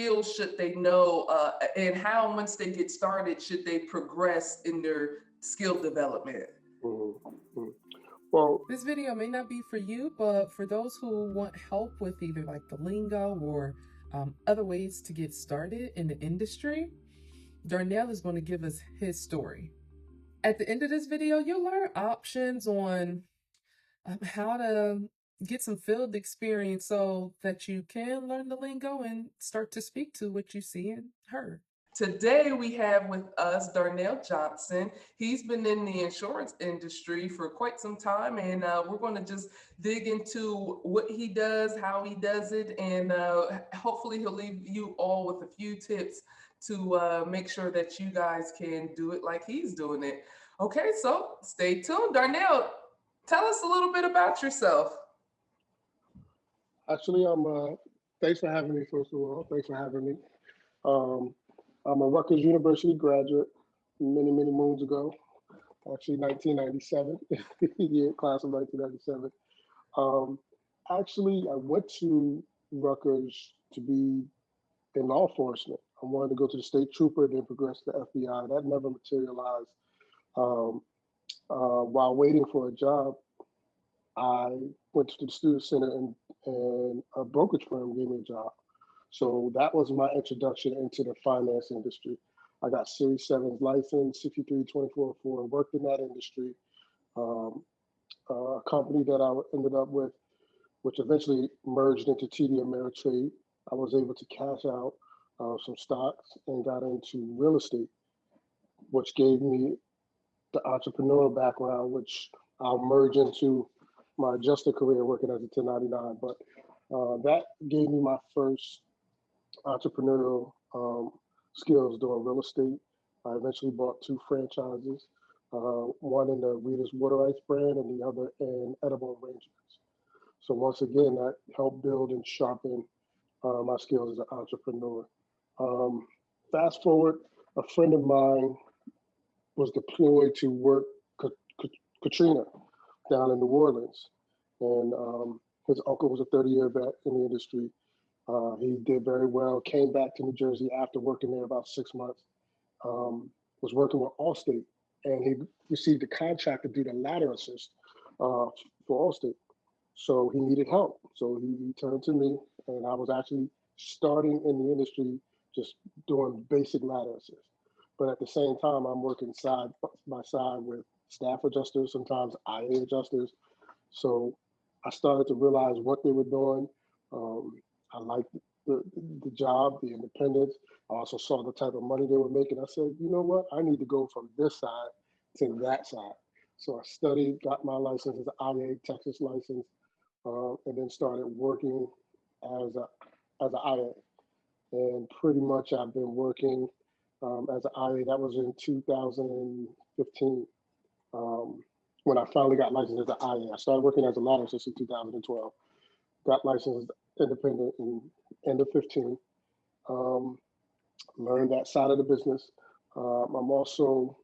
skills should they know, and how once they get started should they progress in their skill development? Mhm, mhm. Well, This video may not be for you, but for those who want help with either like the lingo or other ways to get started in the industry, Darnell is going to give us his story. At the end of this video, you'll learn options on how to get some field experience so that you can learn the lingo and start to speak to what you see and heard. Today we have with us Darnell Johnson. He's been in the insurance industry for quite some time, and we're going to just dig into what he does, how he does it, and hopefully he'll leave you all with a few tips to make sure that you guys can do it like he's doing it. Okay, so stay tuned. Darnell, tell us a little bit about yourself. actually, thanks for having me, first of all. Thanks for having me. Um, I'm a Rutgers University graduate many, many moons ago, actually 1997, year class of 1997. Um, actually, I went to Rutgers to be in law enforcement. I wanted to go to the state trooper, then progress to FBI. That never materialized. Um, while waiting for a job, I went to the student center and a brokerage firm gave me a job. So that was my introduction into the finance industry. I got Series 7's license, 632404, and worked in that industry. Um, a company that I ended up with, which eventually merged into TD Ameritrade. I was able to cash out some stocks and got into real estate, which gave me the entrepreneurial background, which I'll merge into my adjuster career working as a 1099. But that gave me my first entrepreneurial skills doing real estate. I eventually bought two franchises, one in the Reader's Water Ice brand and the other in edible arrangements. So once again, that helped build and sharpen my skills as an entrepreneur. Um, Fast forward, a friend of mine was deployed to work Katrina down in New Orleans, and his uncle was a 30-year vet in the industry. He did very well. Came back to New Jersey after working there about 6 months. Was working with Allstate, and he received a contract to do the ladder assist for Allstate. So he needed help. So he turned to me, and I was actually starting in the industry, just doing basic ladder assist. But at the same time, I'm working side by side with staff adjusters, sometimes IA adjusters. So I started to realize what they were doing. Um, I liked the job, the independence. I also saw the type of money they were making. I said, you know what? I need to go from this side to that side. So I studied, got my license as an IA, Texas license, and then started working as an IA. And pretty much I've been working as an IA. That was in 2015 um, when I finally got licensed as an IA. I started working as a ladder assistant in 2012. Got licensed independent in end of 15. Um, Learned that side of the business. I'm also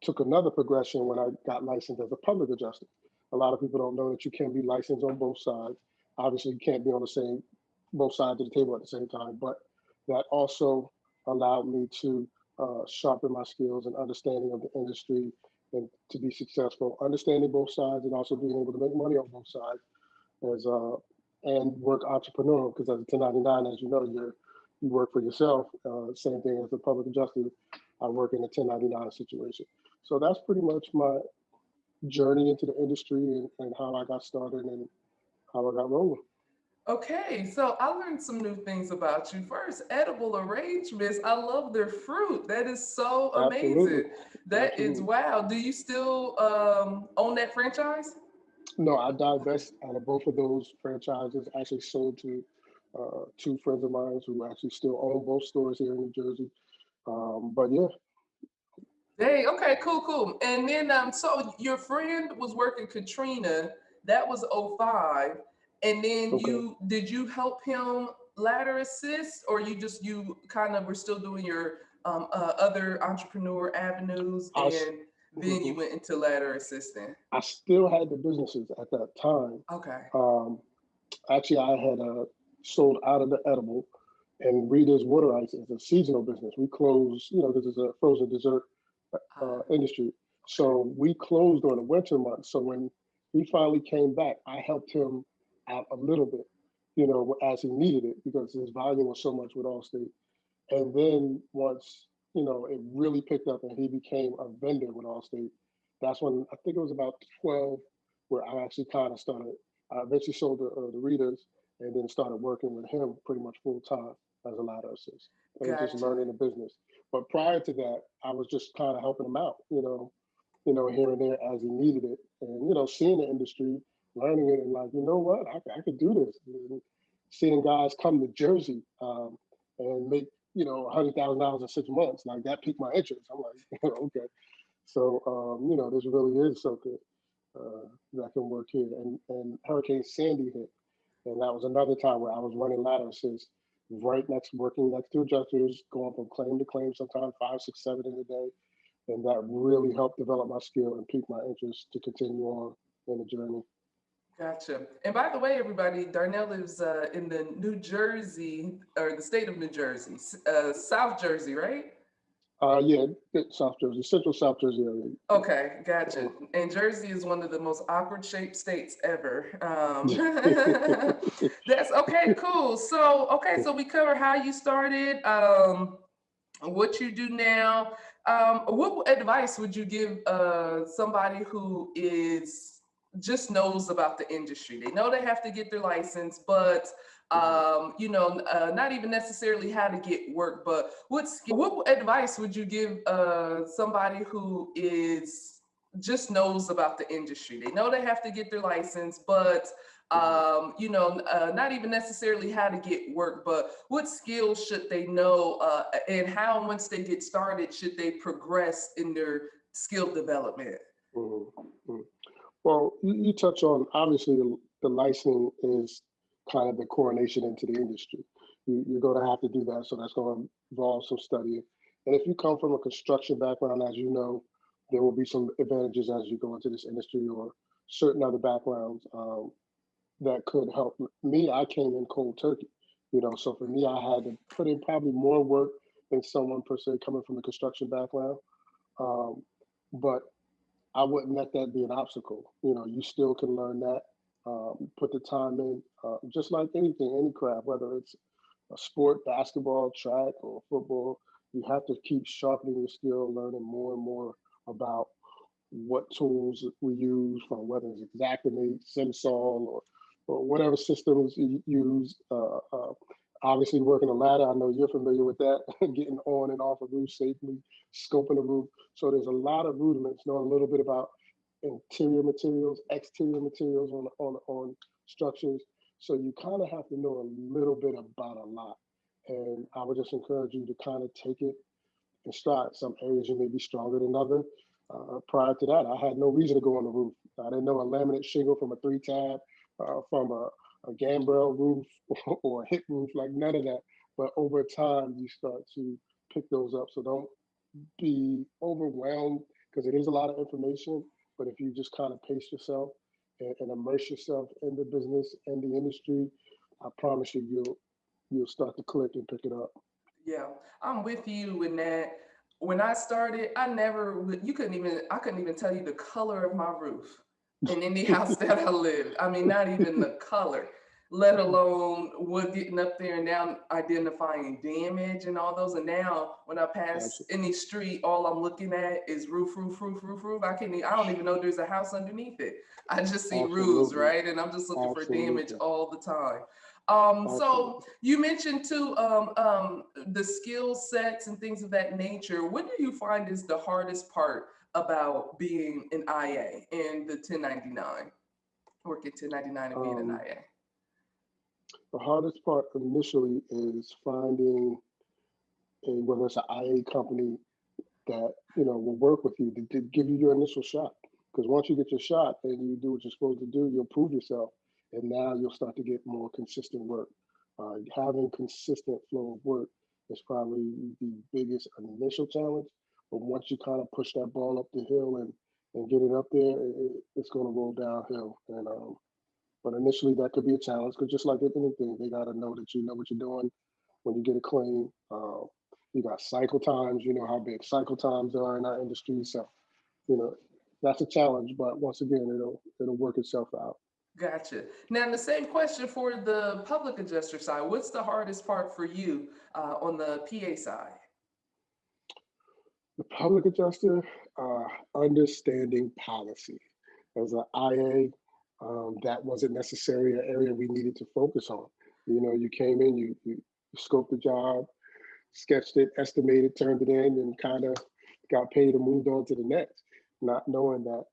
took another progression when I got licensed as a public adjuster. A lot of people don't know that you can be licensed on both sides. Obviously, you can't be on the same both sides of the table at the same time, but that also allowed me to sharpen my skills and understanding of the industry and to be successful, understanding both sides and also being able to make money on both sides as and work entrepreneurial because as a 1099, as you know, you work for yourself. Same thing as a public adjuster. I work in a 1099 situation. So that's pretty much my journey into the industry and how I got started and how I got rolling. Okay, so I learned some new things about you. First, edible arrangements. I love their fruit. That is so Absolutely. amazing. That is Absolutely. wow. Do you still own that franchise? No, I divest out of both of those franchises. Actually sold to two friends of mine who actually still own both stores here in New Jersey. But yeah, Dang, okay, cool, cool. And then so your friend was working Katrina, that was '05, and then okay. you help him ladder assist, or you kind of were still doing your other entrepreneur avenues, I, s- and then you mhm. went into ladder assisting? I still had the businesses at that time. Okay. Um, Actually, I had sold out of the edible. And Rita's Water Ice is a seasonal business. We close, this is a frozen dessert Uh, industry. So we closed during the winter months. So when he finally came back, I helped him out a little bit, as he needed it because his volume was so much with Allstate. And then once, it really picked up and he became a vendor with Allstate, that's when I think it was about 12 where I actually kind of started. I eventually sold the readers and then started working with him pretty much full time as a ladder assist and just gotcha. learning the business. But prior to that, I was just kind of helping him out, here and there as he needed it. And, seeing the industry, learning it and like, you know what, I could do this. And seeing guys come to Jersey and make $100,000 in 6 months. Like that piqued my interest. I'm like, okay. So this really is something that can work here. And Hurricane Sandy hit, and that was another time where I was running ladder assists working next to adjusters, going from claim to claim, sometimes five, six, seven in a day, and that really helped develop my skill and pique my interest to continue on in the journey. Gotcha. And by the way, everybody, Darnell lives in the New Jersey or the state of New Jersey, South Jersey, right? Yeah, South Jersey, Central South Jersey area. Okay, gotcha. And Jersey is one of the most awkward shaped states ever. That's okay, cool. So we cover how you started, what you do now. What advice would you give somebody who is just knows about the industry? They know they have to get their license, but not even necessarily how to get work. But what advice would you give somebody who is just knows about the industry? They know they have to get their license, but not even necessarily how to get work, but what skills should they know, and how, once they get started, should they progress in their skill development? Mhm, mhm. Well, you touch on obviously the licensing is kind of the coronation into the industry. You're going to have to do that, so that's going to involve some studying. And if you come from a construction background, as you know, there will be some advantages as you go into this industry or certain other backgrounds that could help me. I came in cold turkey, so for me, I had to put in probably more work than someone per se coming from a construction background. Um, but I wouldn't let that be an obstacle. You still can learn that, put the time in, just like anything, any craft, whether it's a sport, basketball, track, or football. You have to keep sharpening your skill, learning more and more about what tools we use, from whether it's Xactimate, SimSol, or whatever systems you use. Obviously, working a ladder, I know you're familiar with that, getting on and off a roof safely, scoping the roof. So there's a lot of rudiments, knowing a little bit about interior materials, exterior materials on structures. So you kind of have to know a little bit about a lot. And I would just encourage you to kind of take it in stride. Some areas you may be stronger than others. Prior to that, I had no reason to go on the roof. I didn't know a laminate shingle from a three tab, from a gambrel roof or a hip roof, like none of that. But over time, you start to pick those up. So don't be overwhelmed because it is a lot of information. But if you just kind of pace yourself and immerse yourself in the business and the industry, I promise you, you'll start to click and pick it up. Yeah, I'm with you in that. When I started, I couldn't even tell you the color of my roof in any house that I lived. I mean, not even the color, let alone what getting up there and now identifying damage and all those. And now when I pass Absolutely, any street, all I'm looking at is roof, roof, roof, roof, roof. I don't even know there's a house underneath it. I just see roofs, absolutely, right? And I'm just looking for damage absolutely, all the time. So absolutely. you mentioned too, the skill sets and things of that nature. What do you find is the hardest part about being an IA and the 1099, working 1099 and being an Um, IA? the hardest part initially is finding whether it's an IA company that will work with you to give you your initial shot. Because once you get your shot and you do what you're supposed to do, you'll prove yourself, and now you'll start to get more consistent work. Having consistent flow of work is probably the biggest initial challenge. But once you kind of push that ball up the hill and get it up there, it's going to roll downhill. But initially, that could be a challenge because just like with anything, they got to know that you know what you're doing. when you get a claim. You got cycle times. You know how big cycle times are in our industry. So, you know, that's a challenge. But once again, it'll work itself out. Gotcha. Now, the same question for the public adjuster side. What's the hardest part for you on the PA side? The public adjuster, understanding policy. As an IA, that wasn't necessarily an area we needed to focus on. You know, you came in, you scoped the job, sketched it, estimated, turned it in, and kind of got paid and moved on to the next, not knowing that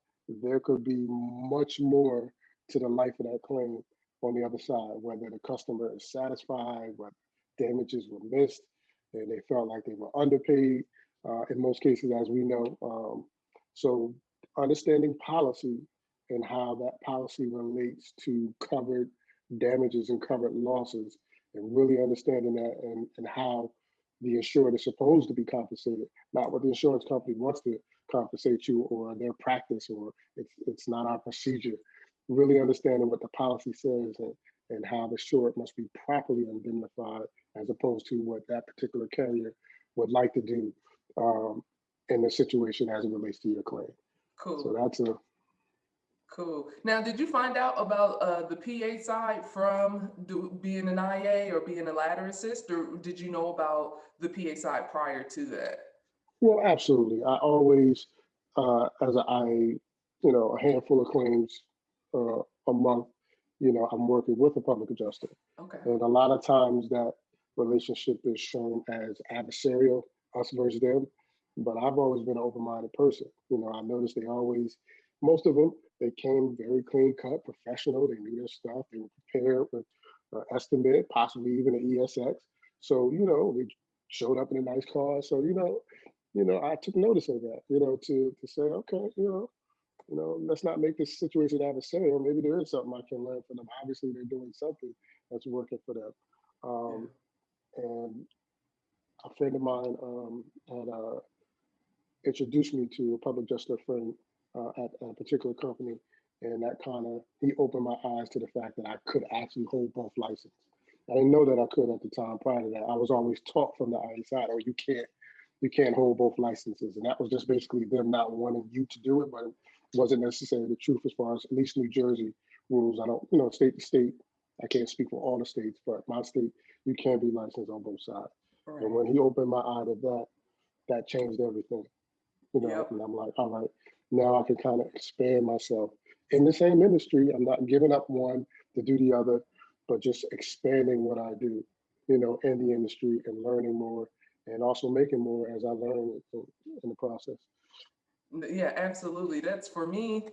there could be much more to the life of that claim on the other side, whether the customer is satisfied, what damages were missed, and they felt like they were underpaid in most cases, as we know. So understanding policy and how that policy relates to covered damages and covered losses, and really understanding that, and how the insured is supposed to be compensated, not what the insurance company wants to compensate you or their practice, or it's not our procedure. Really understanding what the policy says, and how the insured must be properly indemnified as opposed to what that particular carrier would like to do um, in the situation as it relates to your claim. So Cool. that's a Cool. Now, did you find out about the PA side from being an IA or being a ladder assist, or did you know about the PA side prior to that? well, absolutely. I always, as you know, a handful of claims a month, you know, I'm working with a public adjuster. Okay. And a lot of times that relationship is shown as adversarial, us versus them. But I've always been an open-minded person. You know, I noticed they always, most of them, they came very clean cut, professional. They knew their stuff. They were prepared with estimate, possibly even an ESX. So, you know, they showed up in a nice car. So, I took notice of that, to say, okay, let's not make this situation adversarial. Maybe there is something I can learn from them. Obviously, they're doing something that's working for them. Yeah. Um, and a friend of mine had introduced me to a public justice friend at a particular company, and that kind of he opened my eyes to the fact that I could actually hold both licenses. I didn't know that I could at the time. Prior to that, I was always taught from the IA side, "Oh, you can't hold both licenses," and that was just basically them not wanting you to do it, but it wasn't necessarily the truth as far as at least New Jersey rules. I don't, state to state. I can't speak for all the states, but my state, you can be licensed on both sides. And Right. when he opened my eye to that, that changed everything. Yep. And I'm like, all right, now I can kind of expand myself in the same industry. I'm not giving up one to do the other, but just expanding what I do, in the industry and learning more and also making more as I learn in the process. Yeah, absolutely. That's for me.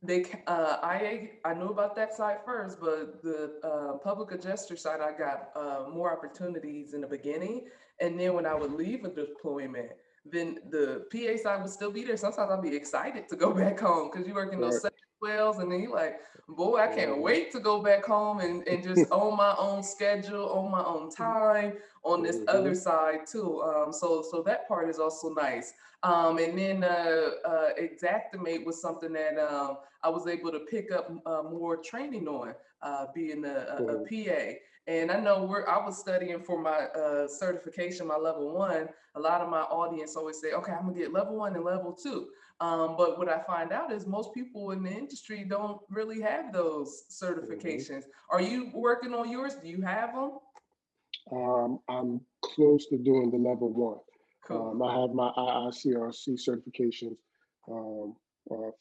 I knew about that side first, but the public adjuster side, I got more opportunities in the beginning, and then when I would leave a deployment, then the PA side would still be there. Sometimes I'd be excited to go back home because you work in those Right. second wells, and then you're like, boy, I can't Mhm. wait to go back home and just own my own schedule, own my own time on this other Mhm. side too. So that part is also nice. And then Exactimate was something that I was able to pick up more training on, being a Mhm. PA. And I know I was studying for my certification, my level one. A lot of my audience always say, okay, I'm gonna get level one and level two. But what I find out is most people in the industry don't really have those Mhm. certifications. Are you working on yours? Do you have them? I'm close to doing the level one. Cool. I have my IICRC certifications,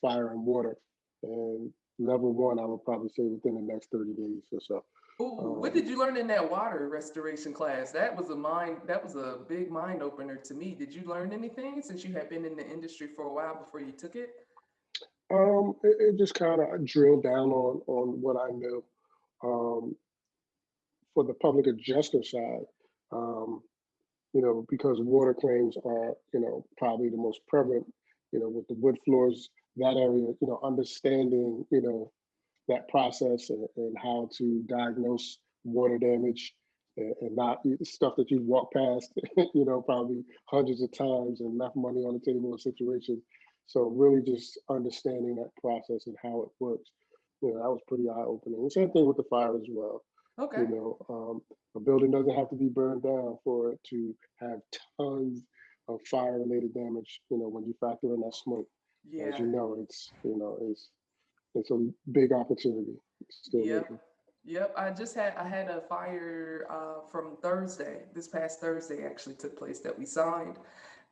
fire and water, and level one I would probably say within the next 30 days or so. Ooh, what Um, did you learn in that water restoration class? That was a big mind opener to me. Did you learn anything since you had been in the industry for a while before you took it? it just kind of drilled down on what I knew. Um, for the public adjuster side, um, because water claims are, probably the most prevalent, with the wood floors, that area, understanding, that process and how to diagnose water damage and not stuff that you walk past, probably hundreds of times and left money on the table in situations. So really just understanding that process and how it works, that was pretty eye opening. And same thing with the fire as well. Okay. You know, a building doesn't have to be burned down for it to have tons of fire-related damage. You know, when you factor in that smoke, as Yeah. you know, it's a big opportunity. Still Yep. making. Yep. I had a fire from Thursday. This past Thursday actually took place that we signed.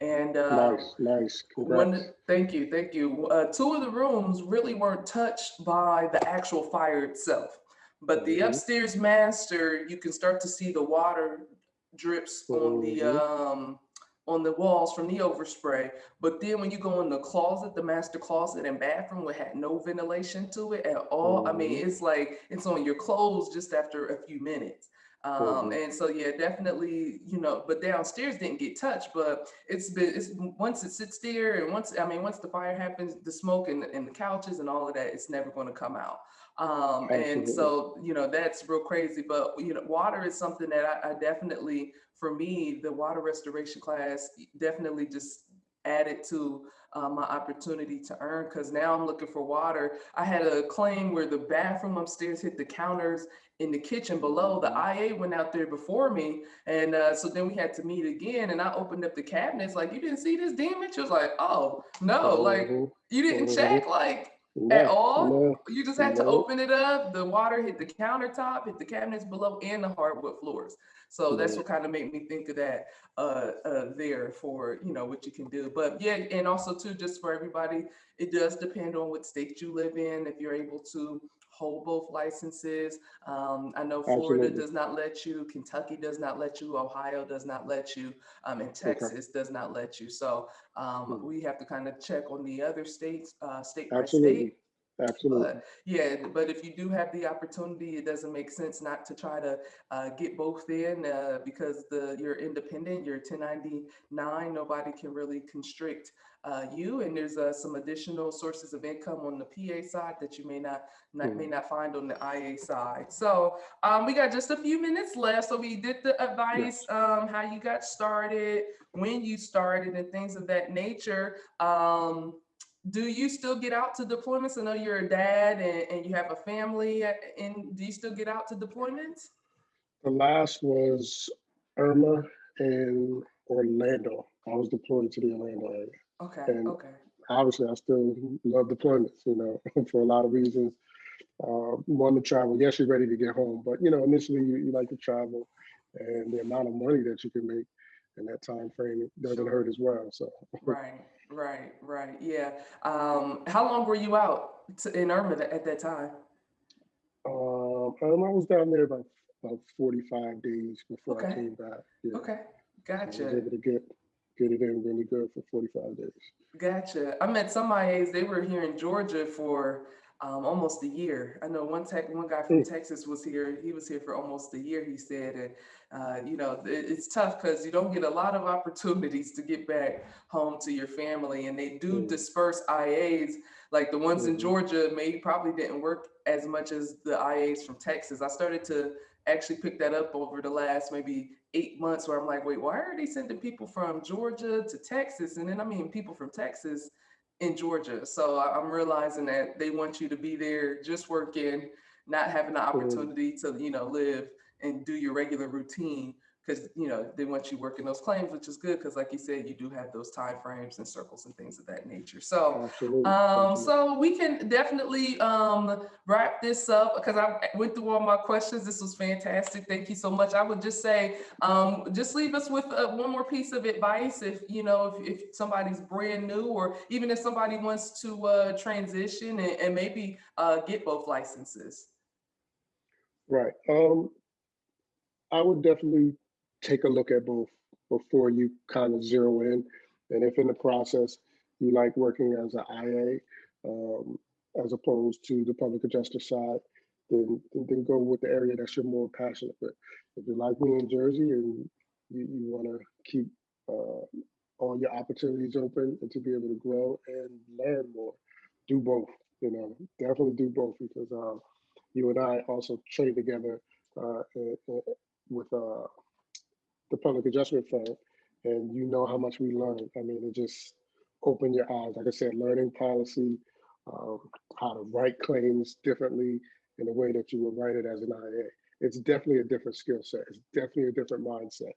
And Nice, nice. one, Congrats. thank you, thank you. Two of the rooms really weren't touched by the actual fire itself, but the Hmm. upstairs master, you can start to see the water drips Hmm. on the walls from the overspray. But then when you go in the closet, the master closet and bathroom, it had no ventilation to it at all. I mean, Hmm. it's like it's on your clothes just after a few minutes. Hmm. And so yeah, definitely, but downstairs didn't get touched, but it's once it sits there and once the fire happens, the smoke and the couches and all of that, it's never going to come out. And Absolutely. so, that's real crazy. But, water is something that I definitely, for me, the water restoration class definitely just added to my opportunity to earn, because now I'm looking for water. I had a claim where the bathroom upstairs hit the counters in the kitchen below. The IA went out there before me, and so then we had to meet again. And I opened up the cabinets, like, you didn't see this damage? It was like, oh no, like Hmm. you didn't Hmm. check, like at No, all. no, You just had to no, open it up. The water hit the countertop, hit the cabinets below, and the hardwood floors. So that's no. what kind of made me think of that there for what you can do. But yeah, and also too, just for everybody, it does depend on what state you live in. If you're able to hold both licenses, I know Florida Absolutely. does not let you, Kentucky does not let you, Ohio does not let you, and Okay. Texas does not let you. So Mm. we have to kind of check on the other states, state by Absolutely. state. But Absolutely. yeah, but if you do have the opportunity, it doesn't make sense not to try to get both in, because you're independent, you're 1099. Nobody can really constrict you, and there's some additional sources of income on the PA side that you may Mm. not find on the IA side. So we got just a few minutes left. So we did the advice, Yes. how you got started, when you started, and things of that nature. Do you still get out to deployments? I know you're a dad and you have a family, and do you still get out to deployments? The last was Irma in Orlando. I was deployed to the Orlando area. Okay, And okay. obviously, I still love deployments, for a lot of reasons. Want to travel. Yes, you're ready to get home, but initially you like to travel, and the amount of money that you can make in that time frame doesn't hurt Sure. as well. So, Right, right, right. Yeah. How long were you out in Irma at that time? I was down there about 45 days before I Okay, came back. Yeah, okay. so I was Gotcha. able to get it in really good for 45 days. Gotcha. I met some IAs, they were here in Georgia for almost a year. I know one guy from Mm, Texas was here. He was here for almost a year, he said. And, it's tough because you don't get a lot of opportunities to get back home to your family. And they do mm, disperse IAs, like the ones in mhm, Georgia, maybe probably didn't work as much as the IAs from Texas. I started to actually pick that up over the last maybe 8 months, where I'm like, wait, why are they sending people from Georgia to Texas? And then I mean people from Texas in Georgia. So I'm realizing that they want you to be there just working, not having the mm. opportunity to, live and do your regular routine, because they want you working those claims, which is good because, like you said, you do have those time frames and circles and things of that nature. So Absolutely, absolutely. so we can definitely wrap this up, because I went through all my questions. This was fantastic. Thank you so much. I would just say, just leave us with one more piece of advice. If if somebody's brand new, or even if somebody wants to transition and maybe get both licenses. Right. I would definitely take a look at both before you kind of zero in. And if in the process you like working as an IA, as opposed to the public adjuster side, then go with the area that you're more passionate with. If you like me in Jersey and you want to keep uh, all your opportunities open and to be able to grow and learn more, do both. Definitely do both, because you and I also trained together with the public adjustment firm, and you know how much we learned. I mean, it just opened your eyes. Like I said, learning policy, um, how to write claims differently in the way that you would write it as an IA. it's definitely a different skill set. It's definitely a different mindset.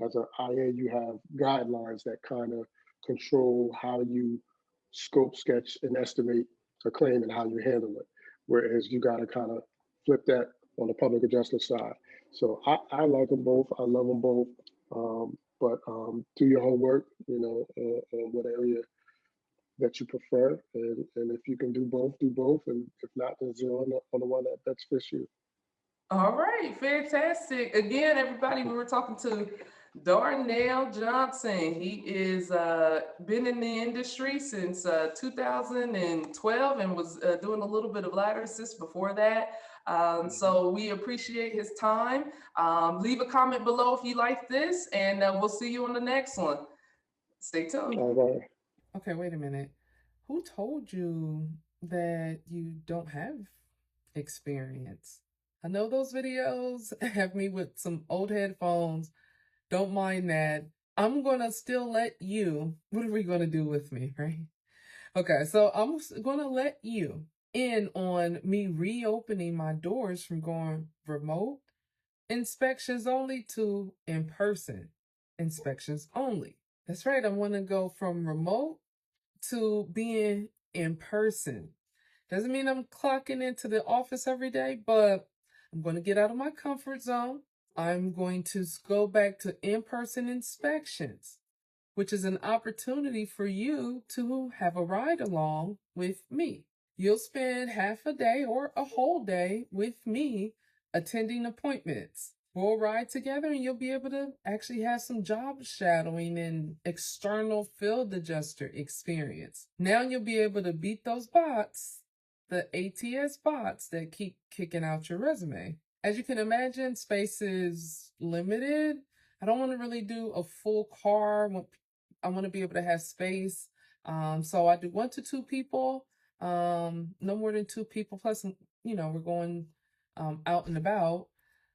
As an IA, you have guidelines that kind of control how you scope, sketch, and estimate a claim and how you handle it. Whereas you got to kind of flip that on the public adjuster side. So I like them both. I love them both. But do your homework, on what area that you prefer. And if you can do both, do both. And if not, then zero on the one that best fits you. All right, fantastic. Again, everybody, we were talking to Darnell Johnson. He is been in the industry since 2012 and was doing a little bit of ladder assist before that. So we appreciate his time. Leave a comment below if you like this, and we'll see you on the next one. Stay tuned. All right. Okay, wait a minute. Who told you that you don't have experience? I know those videos have me with some old headphones. Don't mind that. I'm gonna still let you. What are we gonna do with me, right? Okay, so I'm gonna let you in on me reopening my doors from going remote inspections only to in-person inspections only. That's right. I want to go from remote to being in person. Doesn't mean I'm clocking into the office every day, but I'm going to get out of my comfort zone. I'm going to go back to in-person inspections, which is an opportunity for you to have a ride along with me. You'll spend half a day or a whole day with me attending appointments. We'll ride together and you'll be able to actually have some job shadowing and external field adjuster experience. Now you'll be able to beat those bots, the ATS bots that keep kicking out your resume. As you can imagine, space is limited. I don't want to really do a full car. I want to be able to have space. So I do 1 to 2 people, no more than 2 people. Plus, we're going out and about.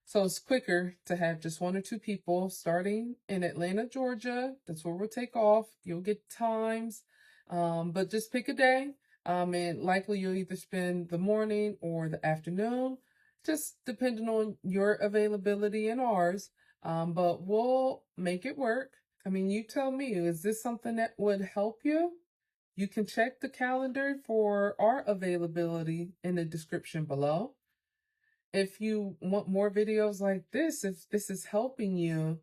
So it's quicker to have just 1 or 2 people starting in Atlanta, Georgia. That's where we'll take off. You'll get times, but just pick a day. And likely you'll either spend the morning or the afternoon, just depending on your availability and ours. But we'll make it work. I mean, you tell me, is this something that would help you? You can check the calendar for our availability in the description below. If you want more videos like this, if this is helping you,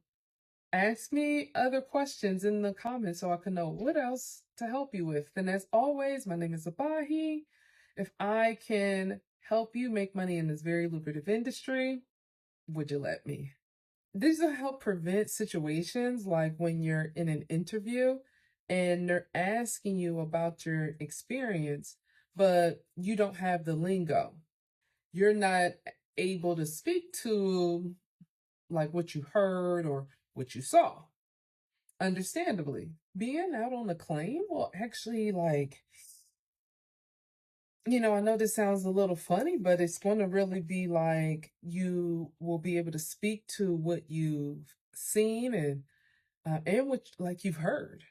ask me other questions in the comments so I can know what else to help you with. And as always, my name is Abahi. If I can help you make money in this very lucrative industry, would you let me? These will help prevent situations like when you're in an interview and they're asking you about your experience, but you don't have the lingo. You're not able to speak to like what you heard or what you saw. Understandably, being out on a claim will actually I know this sounds a little funny, but it's going to really be like you will be able to speak to what you've seen and what like you've heard,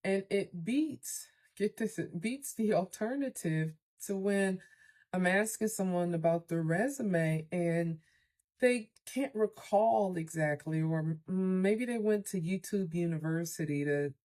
and it beats. Get this, it beats the alternative to when I'm asking someone about their resume and they can't recall exactly, or maybe they went to YouTube University to